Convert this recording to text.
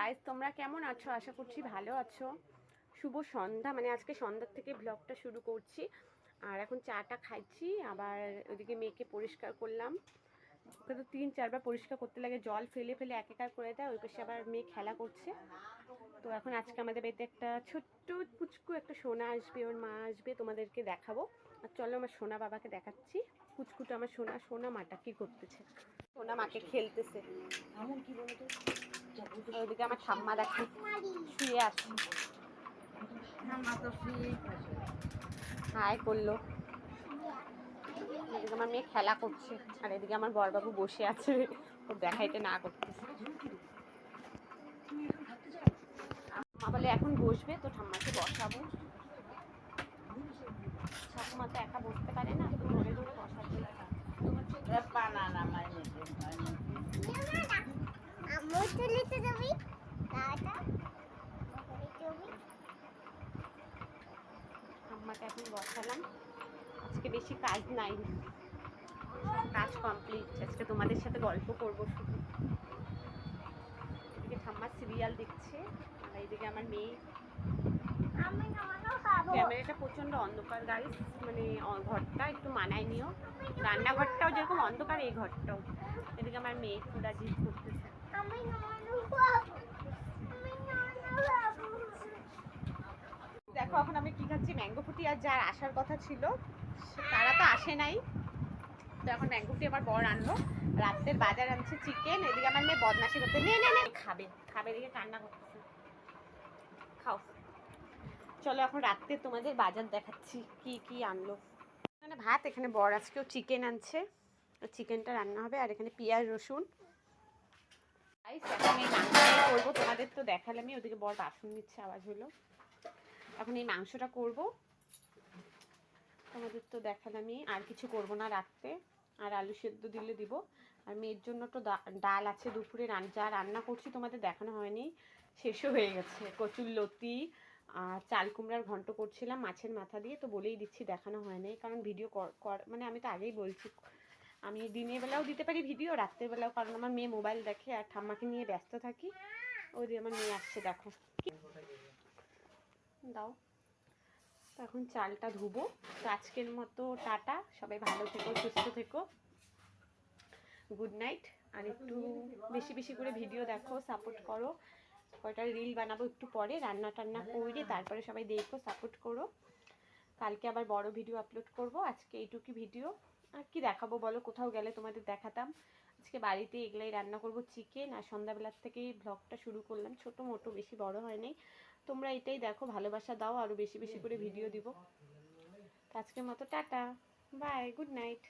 Guys, তোমরা কেমন আছো? আশা করছি ভালো আছো। শুভ সন্ধ্যা, মানে আজকে সন্ধ্যার থেকে ব্লগটা শুরু করছি। আর এখন চাটা খাইছি, আবার ওইদিকে মেয়েকে পরিষ্কার করলাম। ওকে তো 3-4 বার পরিষ্কার করতে লাগে, জল ফেলে ফেলে একাকার করে দেয়। ওই পাশে আবার মেয়ে খেলা করছে। তো এখন আজকে আমাদের বাড়িতে একটা ছোট্ট পুচকু একটা সোনা আসবে, ওর মা আসবে, তোমাদেরকে দেখাবো। আর চলো আমার সোনা বাবাকে দেখাচ্ছি। পুচকুটা আমার সোনা, সোনা মাটা কি করতেছে, সোনা মাকে খেলতেছে। এমন কি বলতো, ওইদিকে আমার ঠাম্মা দেখো শুয়ে আছে, হাই করলো। এদিকে আমার মেয়ে খেলা করছে, আর এদিকে আমার বড়বাবু বসে আছে, ও দেখাইতে না করতেছে। মা বলে এখন বসবে, তো ঠাম্মাকে বসাবো। ঠাকুমা তো একা বসতে পারে না, তো ধরে ধরে বসাতে লাগে। ঠাম্মাকে এখন বসালাম। আজকে বেশি কাজ নাই, কাজ কমপ্লিট। আজকে তোমাদের সাথে গল্প করবো শুধু। এদিকে ঠাম্মা সিরিয়াল দেখছে, আর এইদিকে আমার মেয়ে। ক্যামেরাটা প্রচন্ড অন্ধকার গাইস, মানে ঘরটা একটু মানায় নিও। রান্নাঘরটাও যেরকম অন্ধকার, এই ঘরটাও। এদিকে আমার মেয়ে কুদাজিদ করতেছে। দেখো এখন আমি কি খাচ্ছি, ম্যাঙ্গো ফুটি। আর যার আসার কথা ছিল তারা তো আসে নাই, তো এখন ম্যাঙ্গো ফুটি আমার বর আনলো। রাত্রের বাজার আনছে চিকেন। এদিকে আমার মেয়ে বদমাশি করতে, নে নে নে খাবে খাবে, এদিকে কান্না করতেছে। খাও। চলো এখন রাত্রে তোমাদের বাজার দেখাচ্ছি কি কি আনলো। এখানে ভাত, এখানে বর আজকেও চিকেন আনছে, চিকেনটা রান্না হবে। আর এখানে পেঁয়াজ রসুন। এখন এই মাংসটা করবো, তোমাদের তো দেখালামই। ওদিকে বর বাসন নিচ্ছে, আওয়াজ হলো। এখন এই মাংসটা করব, তোমাদের তো দেখালামই। আর কিছু করব না রাত্রে। আর আলু সেদ্ধ দিলে দিব। আর মেয়ের জন্য তো ডাল আছে, দুপুরে যা রান্না করছি তোমাদের দেখানো হয়নি, শেষও হয়ে গেছে। কচুর লতি আর চাল কুমড়ার ঘন্ট করছিলাম মাছের মাথা দিয়ে, তো বলেই দিচ্ছি দেখানো হয়নি, কারণ ভিডিও মানে আমি তো আগেই বলছি, আমি দিনের বেলাও দিতে পারি ভিডিও, রাত্রের বেলাও, কারণ আমার মেয়ে মোবাইল দেখে আর ঠাম্মাকে নিয়ে ব্যস্ত থাকি। ওই যে আমার মেয়ে আসছে, দেখো দাও। তো এখন চালটা ধুবো। তো আজকের মতো টাটা, সবাই ভালো থেকো, সুস্থ থেকো, গুড নাইট। আর একটু বেশি বেশি করে ভিডিও দেখো, সাপোর্ট করো। কয়টা রিল বানাবো একটু পরে, রান্না টান্না করে, তারপরে সবাই দেখো, সাপোর্ট করো। কালকে আবার বড় ভিডিও আপলোড করব। আজকে এইটুকু ভিডিও। আর কি দেখাবো বলো, কোথাও গেলে তোমাদের দেখাতাম। আজকে বাড়িতে এগুলাই রান্না করব, চিকেন। আর সন্ধ্যাবেলার থেকেই ব্লগটা শুরু করলাম, ছোটো মোটো, বেশি বড় হয়নি। তোমরা এটাই দেখো, ভালোবাসা দাও, আরও বেশি বেশি করে ভিডিও দিব। আজকের মতো টাটা, বাই, গুড নাইট।